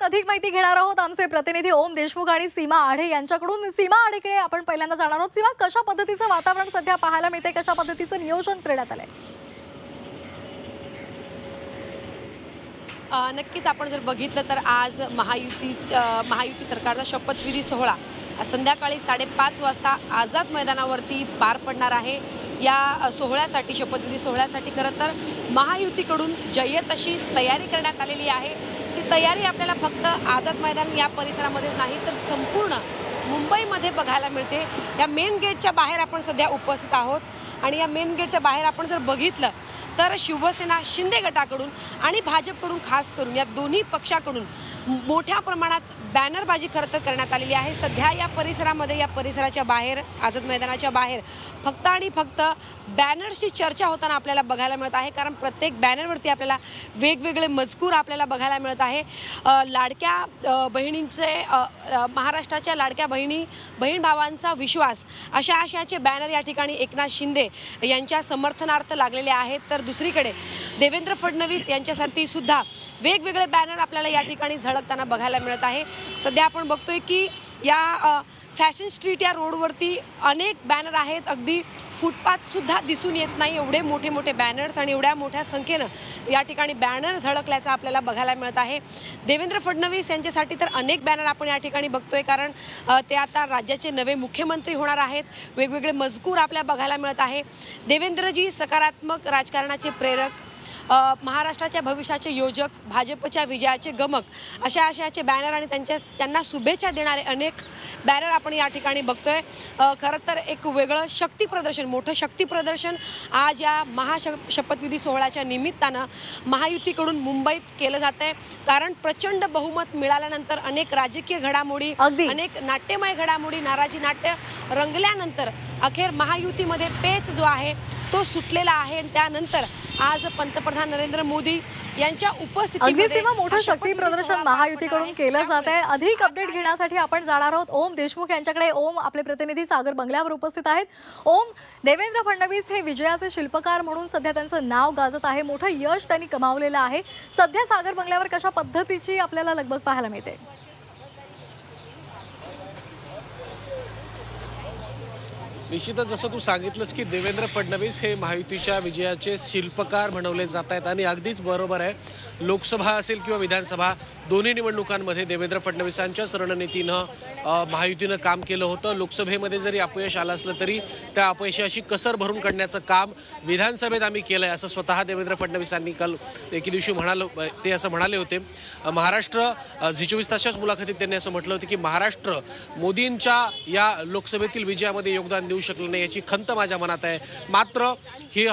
अधिक माहिती घेणार आहोत आमचे प्रतिनिधी ओम देशमुख आणि सीमा आढे यांच्याकडून। सीमा आढेकडे आपण पहिल्यांदा जाणार आहोत। सीमा, कशा पद्धतीचं वातावरण सध्या पाहायला मिळते, कशा पद्धतीचं नियोजन करण्यात आलंय? नक्कीच आपण जर बघितलं तर आज महायुती सरकारचा शपथविधी सोहळा संध्याकाळी 5:30 वाजता आझाद मैदानावरती पार पडणार आहे। या सोहळ्यासाठी, शपथविधी सोहळ्यासाठी खरं तर महायुतीकडून जय्यत अशी तयारी करण्यात आलेली आहे। ती तयारी आपल्याला फक्त आझाद मैदान या परिसरामध्येच नाही तर संपूर्ण मुंबईमध्ये बघायला मिळते। या मेन गेटच्या बाहेर आपण सध्या उपस्थित आहोत आणि या मेन गेटच्या बाहेर आपण जर बघितलं तर शिवसेना शिंदे गटाकडून आणि भाजपकडून खास करून या दोन्ही पक्षाकडून मोठ्या प्रमाणात बॅनरबाजी खरं तर करण्यात आलेली आहे। सध्या या परिसरामध्ये, या परिसराच्या बाहेर, आझाद मैदानाच्या बाहेर फक्त आणि फक्त बॅनर्सची चर्चा होताना आपल्याला बघायला मिळत आहे। कारण प्रत्येक बॅनरवरती आपल्याला वेगवेगळे मजकूर आपल्याला बघायला मिळत आहे। लाडक्या बहिणींचे, महाराष्ट्राच्या लाडक्या बहीण भावांचा विश्वास, अशा आशयाचे बॅनर या ठिकाणी एकनाथ शिंदे यांच्या समर्थनार्थ लागलेले आहेत। तर दुसरीकडे देवेंद्र फडणवीस यांच्यासाठी सुद्धा वेगवेगळे बॅनर आपल्याला या ठिकाणी झळकताना बघायला मिळत आहे। सध्या आपण बघतोय की या फॅशन स्ट्रीट या रोडवरती अनेक बॅनर आहेत, अगदी फुटपाथ सुद्धा दिसून येत नाही, एवढे मोठे मोठे बॅनर्स आणि एवढ्या मोठ्या संख्येनं या ठिकाणी बॅनर झळकल्याचं आपल्याला बघायला मिळत आहे। देवेंद्र फडणवीस यांच्यासाठी तर अनेक बॅनर आपण या ठिकाणी बघतोय, कारण ते आता राज्याचे नवे मुख्यमंत्री होणार आहेत। वेगवेगळे मजकूर आपल्याला बघायला मिळत आहे। देवेंद्रजी सकारात्मक राजकारणाचे प्रेरक, महाराष्ट्राच्या भविष्याचे योजक, भाजपच्या विजयाचे गमक, अशा आशयाचे बॅनर आणि त्यांना शुभेच्छा देणारे अनेक बॅनर आपण या ठिकाणी बघतोय। खरं तर एक वेगळं शक्ती प्रदर्शन, मोठं शक्ती प्रदर्शन आज या शपथविधी सोहळ्याच्या निमित्तानं महायुतीकडून मुंबईत केलं जात आहे। कारण प्रचंड बहुमत मिळाल्यानंतर अनेक राजकीय घडामोडी, अनेक नाट्यमय घडामोडी, नाराजी नाट्य रंगल्यानंतर अखेर महायुतीमध्ये पेच जो आहे तो सुटलेला आहे। त्यानंतर आज पंतप्रधान नरेंद्र मोदी यांच्या उपस्थितीमध्ये मोठं शक्ती प्रदर्शन महायुतीकडून केलं जात आहे। अधिक अपडेट घेण्यासाठी आपण जाणार आहोत ओम देशमुख यांच्याकडे। ओम, आपले प्रतिनिधी सागर बंगल्यावर उपस्थित आहेत। ओम, देवेंद्र फडणवीस हे विजयाचे शिल्पकार म्हणून सध्या त्यांचं नाव गाजत आहे, मोठं यश त्यांनी कमावलेलं आहे। सध्या सागर बंगल्यावर कशा पद्धतीची आपल्याला लगबग पाहायला मिळते? निश्चितच जसं तू सांगितलंस की देवेंद्र फडणवीस हे महायुतीच्या विजयाचे शिल्पकार म्हणवले जात आहेत आणि अगदीच बरोबर आहे। लोकसभा असेल किंवा विधानसभा, दोन्ही निवडणुकांमध्ये देवेंद्र फडणवीसांच्याच रणनीतीनं महायुतीनं काम केलं होतं। लोकसभेमध्ये जरी अपयश आलं असलं तरी त्या अपयशाची कसर भरून काढण्याचं काम विधानसभेत आम्ही केलं आहे, असं स्वतः देवेंद्र फडणवीसांनी काल एके दिवशी ते असं म्हणाले होते। महाराष्ट्र झी 24 तासाच्याच मुलाखतीत त्यांनी असं म्हटलं होतं की महाराष्ट्र मोदींच्या या लोकसभेतील विजयामध्ये योगदान देऊ शकलं नाही याची खंत माझ्या मनात आहे। मात्र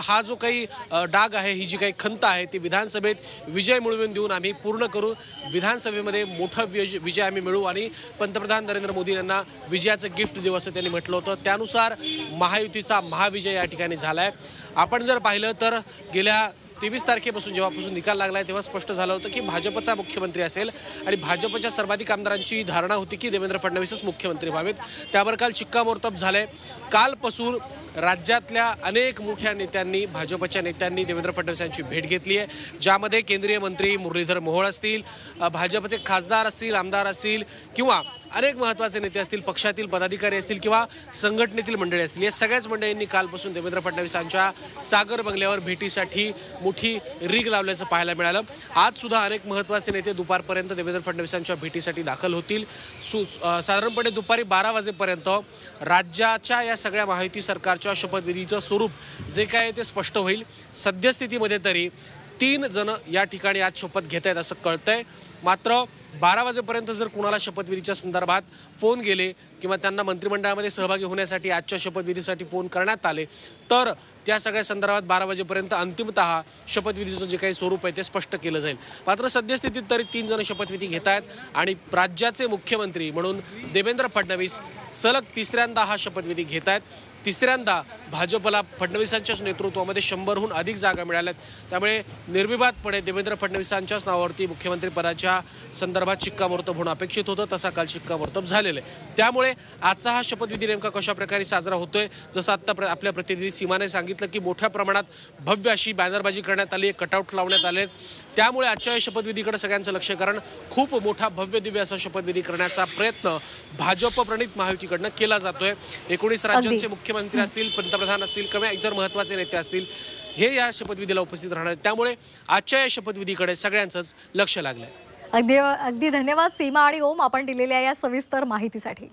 हा जो काही डाग आहे, ही जी काही खंत आहे ती विधानसभेत विजय मिळवून देऊन आम्ही पूर्ण करू। विधानसभेमध्ये मोठा विजय आम्ही मिळवू आणि पंतप्रधान नरेंद्र मोदी यांना विजयाचं गिफ्ट देऊ असं त्यांनी म्हटलं होतं। त्यानुसार महायुतीचा महाविजय या ठिकाणी झालाय। आपण जर पाहिलं तर गेल्या 23 तारखेपासून जेव्हापासून निकाल लागलाय तेव्हा स्पष्ट झालं होतं की भाजपचा मुख्यमंत्री असेल आणि भाजपच्या सर्वाधिक आमदारांची धारणा होती की देवेंद्र फडणवीसच मुख्यमंत्री व्हावेत। त्यावर काल शिक्कामोर्तब झालंय। कालपासून राज्यातल्या अनेक मोठ्या नेत्यांनी, भाजपच्या नेत्यांनी देवेंद्र फडणवीस यांची भेट घेतली आहे, ज्यामध्ये केंद्रीय मंत्री मुरलीधर मोहोळ असतील, भाजपचे खासदार असतील, आमदार असतील किंवा अनेक महत्त्वाचे नेते असतील, पक्षातील पदाधिकारी असतील किंवा संघटनेतील मंडळी असतील, या सगळ्याच मंडळींनी कालपासून देवेंद्र फडणवीसांच्या सागर बंगल्यावर भेटीसाठी मोठी रीग लावल्याचं पाहायला मिळालं। आज सुद्धा अनेक महत्त्वाचे नेते दुपारपर्यंत देवेंद्र फडणवीसांच्या भेटीसाठी दाखल होतील। साधारणपणे दुपारी 12 वाजेपर्यंत राज्याच्या या सगळ्या महायुती सरकारच्या शपथविधीचं स्वरूप जे काय ते स्पष्ट होईल। सद्यस्थितीमध्ये तरी 3 जण या ठिकाणी आज शपथ घेत आहेत असं कळतंय। मात्र 12 वाजेपर्यंत जर कुणाला शपथविधीच्या संदर्भात फोन गेले किंवा त्यांना मंत्रिमंडळामध्ये सहभागी होण्यासाठी आजच्या शपथविधीसाठी फोन करण्यात आले तर त्या सगळ्या संदर्भात 12 वाजेपर्यंत अंतिमतः शपथविधीचं जे काही स्वरूप आहे ते स्पष्ट केलं जाईल। मात्र सद्यस्थितीत तरी 3 जण शपथविधी घेत आहेत आणि राज्याचे मुख्यमंत्री म्हणून देवेंद्र फडणवीस सलग 3ऱ्यांदा हा शपथविधी घेत आहेत। तिसऱ्यांदा भाजपला फडणवीसांच्याच नेतृत्वामध्ये 100हून अधिक जागा मिळाल्यात। त्यामुळे निर्विवादपणे देवेंद्र फडणवीसांच्याच नावावरती मुख्यमंत्री पदाच्या संदर्भात शिक्कामोर्तब होणं अपेक्षित होतं, तसा काल शिक्कामोर्तब झालेलं आहे। त्यामुळे आजचा हा शपथविधी नेमका कशा प्रकारे साजरा होतोय, जसं आता आपल्या प्रतिनिधी सीमाने सांगितलं की मोठ्या प्रमाणात भव्य अशी बॅनरबाजी करण्यात आली, कटआउट लावण्यात आले। त्यामुळे आजच्या या शपथविधीकडे सगळ्यांचं लक्ष, कारण खूप मोठा भव्य दिव्य असा शपथविधी करण्याचा प्रयत्न भाजप प्रणित महायुतीकडनं केला जातोय। 19 राज्यांचे मुख्यमंत्री असतील, पंतप्रधान असतील किंवा इतर महत्त्वाचे नेते असतील, हे या शपथविधीला उपस्थित राहणार आहेत। त्यामुळे आजच्या या शपथविधीकडे सगळ्यांचंच लक्ष लागलंय। अगदी धन्यवाद सीमा आणि ओम, आपण दिलेल्या या सविस्तर माहितीसाठी।